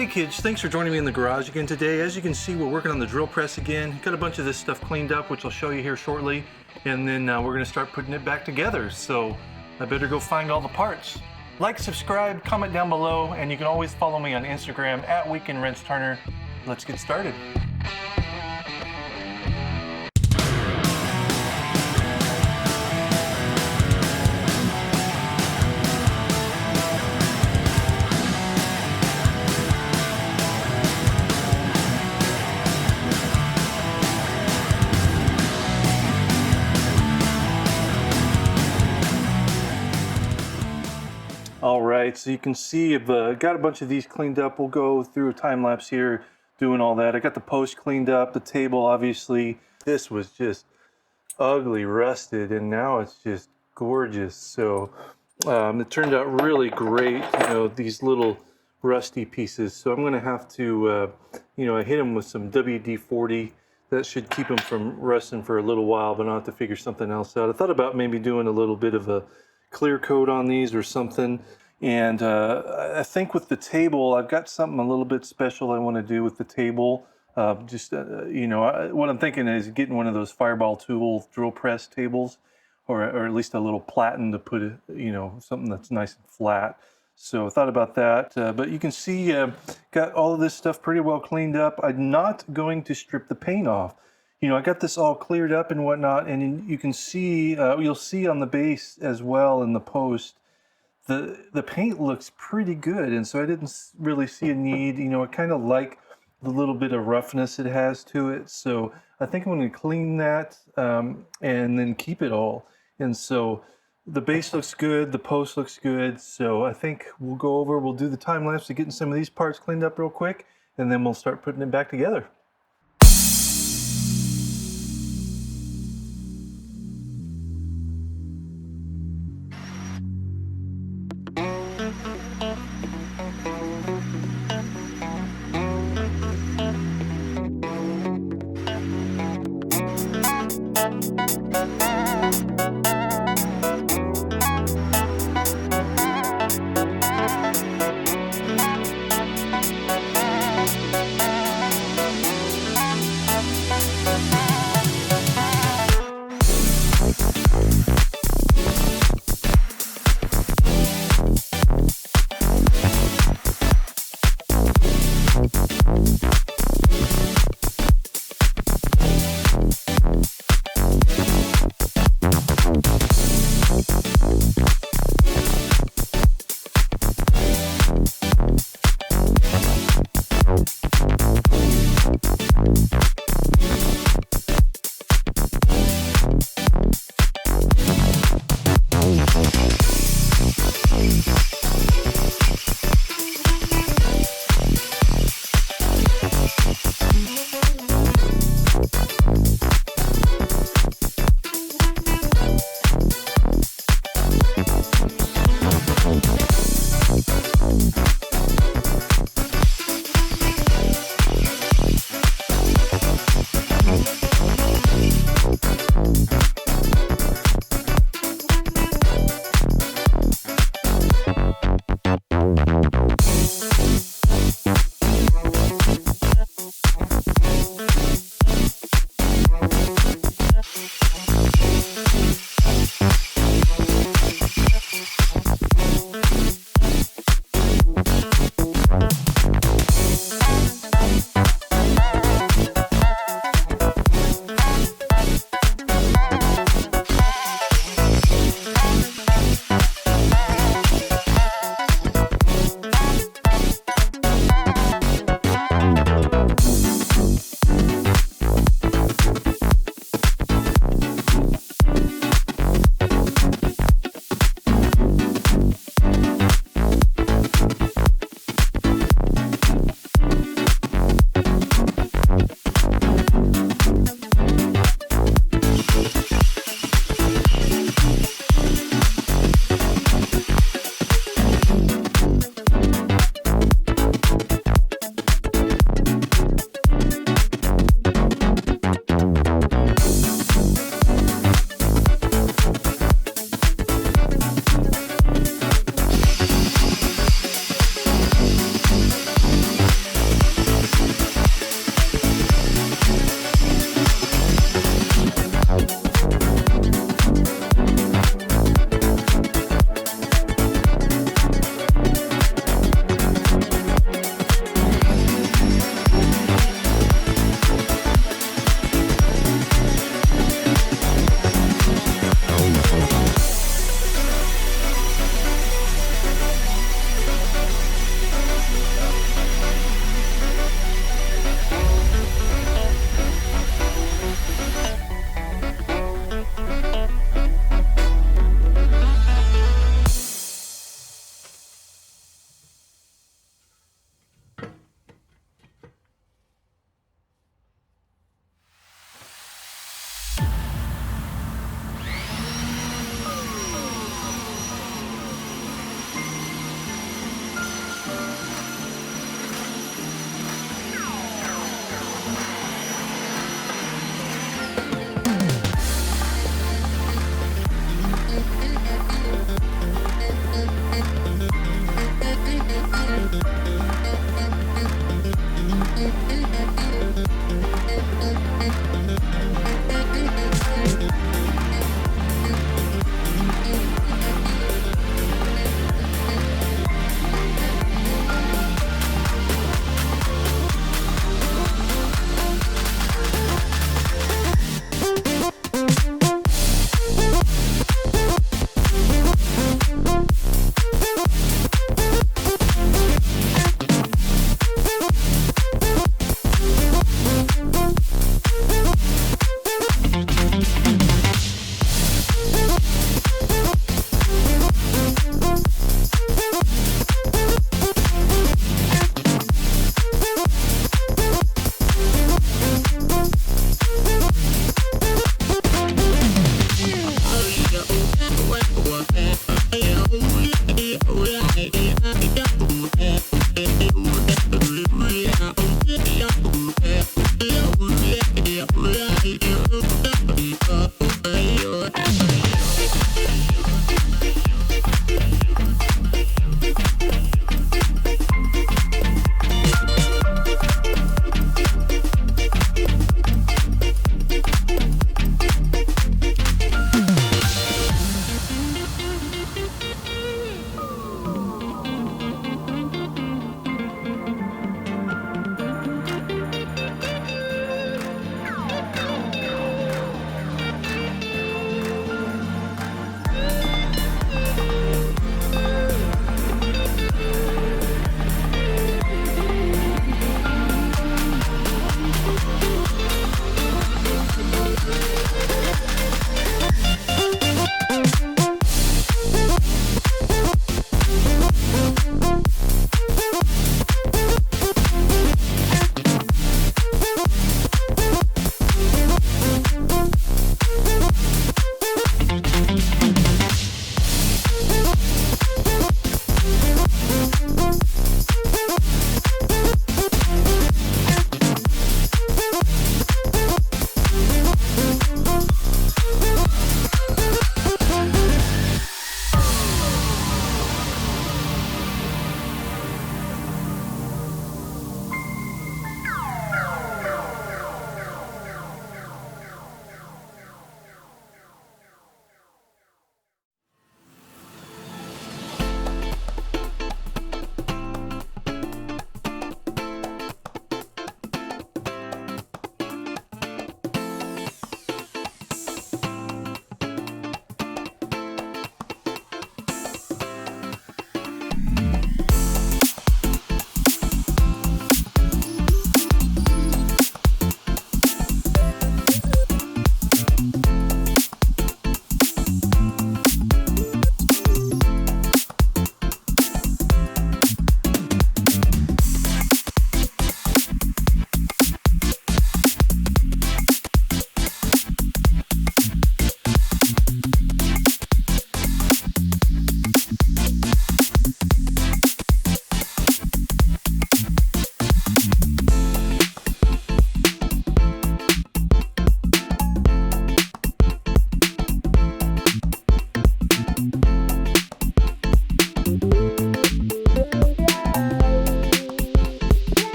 Hey kids, thanks for joining me in the garage again today. As you can see, we're working on the drill press again. Got a bunch of this stuff cleaned up, which I'll show you here shortly. And then we're gonna start putting it back together. So I better go find all the parts. Like, subscribe, comment down below, and you can always follow me on Instagram at Weekend Wrench Turner. Let's get started. All right, so you can see I've got a bunch of these cleaned up. We'll go through a time lapse here doing all that. I got the post cleaned up, the table obviously. This was just ugly, rusted, and now it's just gorgeous. So it turned out really great, you know, these little rusty pieces. So I'm gonna have to, you know, I hit them with some WD-40. That should keep them from rusting for a little while, but I'll have to figure something else out. I thought about maybe doing a little bit of a clear coat on these or something. And I think with the table, I've got something a little bit special I want to do with the table. You know, what I'm thinking is getting one of those Fireball tool drill press tables, or at least a little platen to put, you know, something that's nice and flat. So I thought about that. But you can see, got all of this stuff pretty well cleaned up. I'm not going to strip the paint off. You know, I got this all cleared up and whatnot, and you can see, you'll see on the base as well in the post, the paint looks pretty good, and so I didn't really see a need. You know, I kind of like the little bit of roughness it has to it, so I think I'm going to clean that and then keep it all. And so the base looks good, the post looks good, so I think we'll do the time lapse of getting some of these parts cleaned up real quick, and then we'll start putting it back together.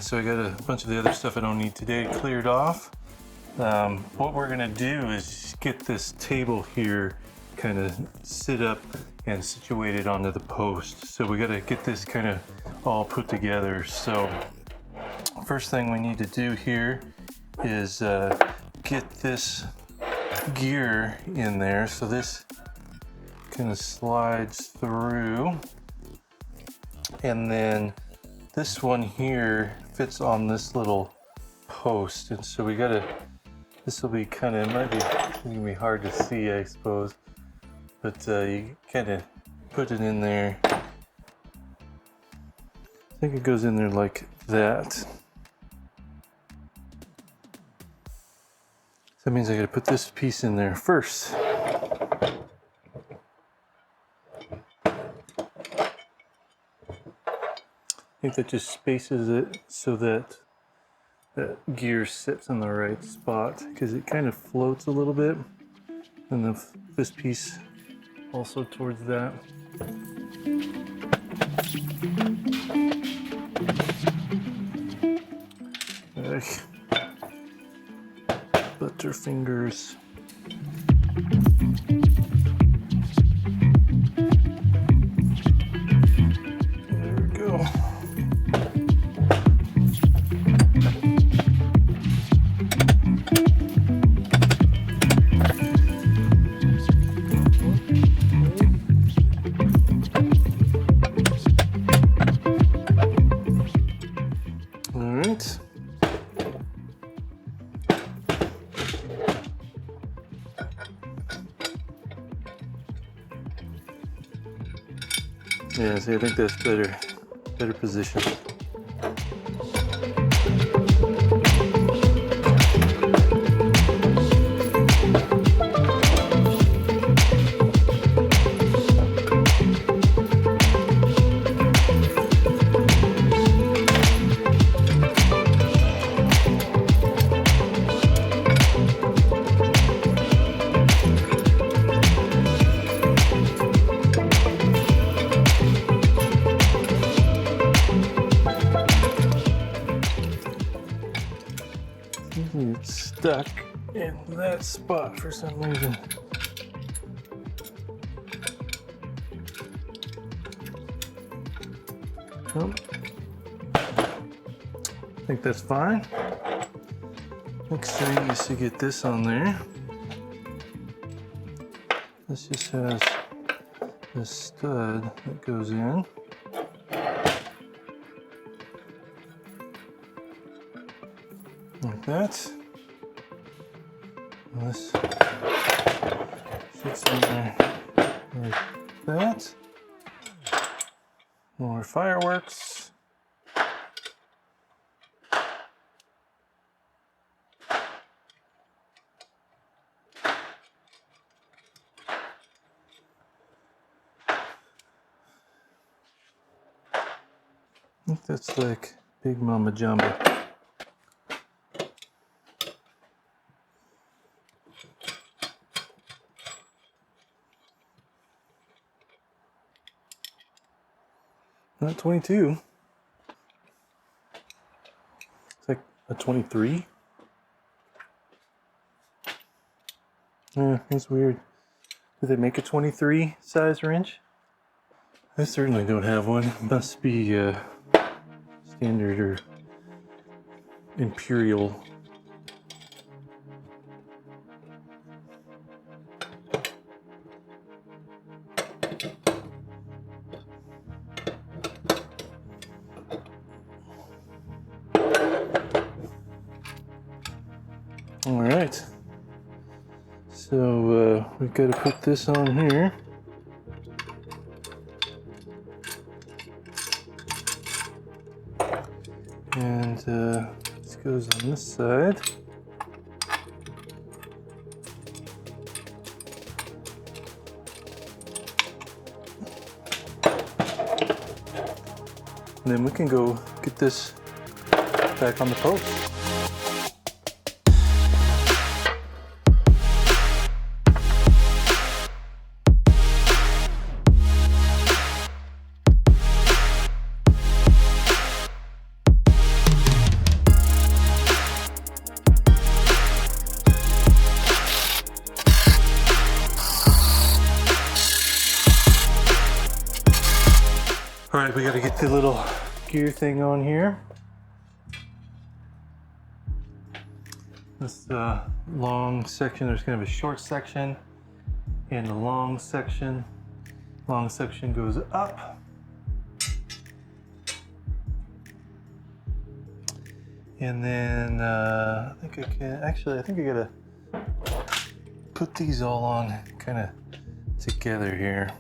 right, so I got a bunch of the other stuff I don't need today cleared off. What we're gonna do is get this table here kind of sit up and situated onto the post. So we gotta get this kind of all put together. So first thing we need to do here is get this gear in there. So this kind of slides through, and then this one here fits on this little post. And so we gotta, this will be kind of, it might be gonna be hard to see, I suppose, but you kind of put it in there. I think it goes in there like that. So that means I gotta put this piece in there first. I think that just spaces it so that that gear sits in the right spot, because it kind of floats a little bit, and then this piece also towards that. Butterfingers. There we go. Yeah, see, I think that's better position. It's stuck in that spot for some reason. Oh. I think that's fine. Next thing is to get this on there. This just has this stud that goes in. Like that. This sits in there like that. More fireworks. I think that's like Big Mama Jumbo. Not 22. It's like a 23. Yeah, that's weird. Do they make a 23 size wrench? I certainly don't have one. It must be standard or imperial. All right, so we've got to put this on here. And this goes on this side. And then we can go get this back on the post. right, we got to get the little gear thing on here. This long section, there's kind of a short section and a long section. Long section goes up. And then I think I can, actually I think I gotta put these all on kind of together here.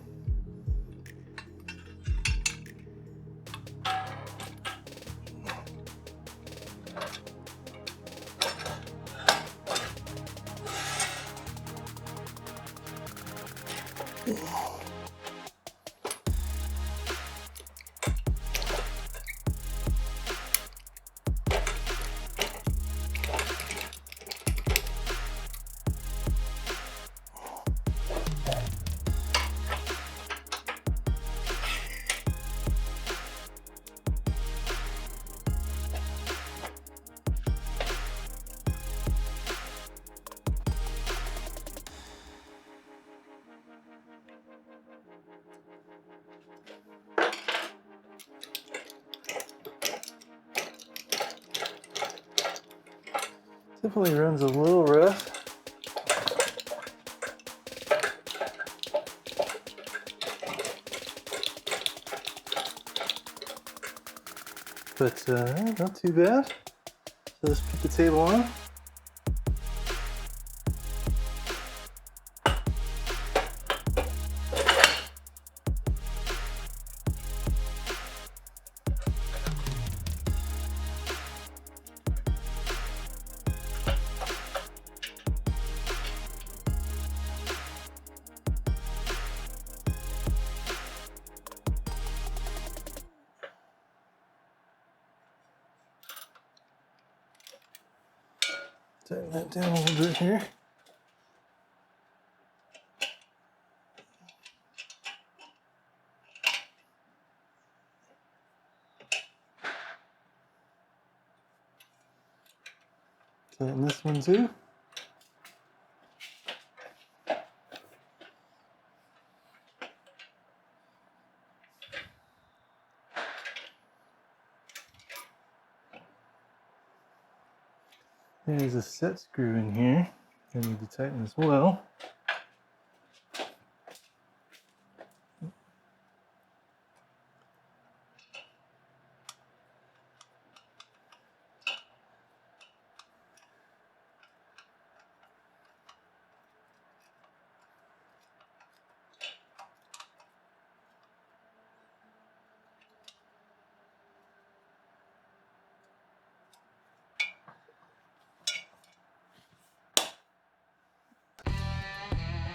Definitely runs a little rough. But not too bad. So let's put the table on. Tighten that down a little bit here. Tighten this one too. There's a set screw in here I need to tighten as well.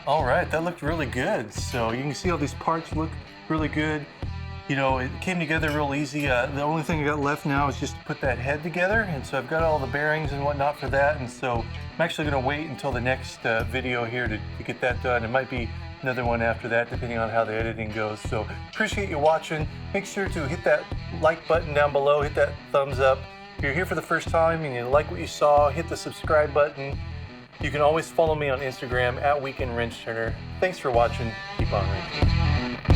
All right, that looked really good. So you can see all these parts look really good. You know, it came together real easy. The only thing I got left now is just to put that head together. And so I've got all the bearings and whatnot for that. And so I'm actually gonna wait until the next video here to get that done. It might be another one after that, depending on how the editing goes. So appreciate you watching. Make sure to hit that like button down below, hit that thumbs up. If you're here for the first time and you like what you saw, hit the subscribe button. You can always follow me on Instagram @WeekendWrenchTurner. Thanks for watching. Keep on wrenching.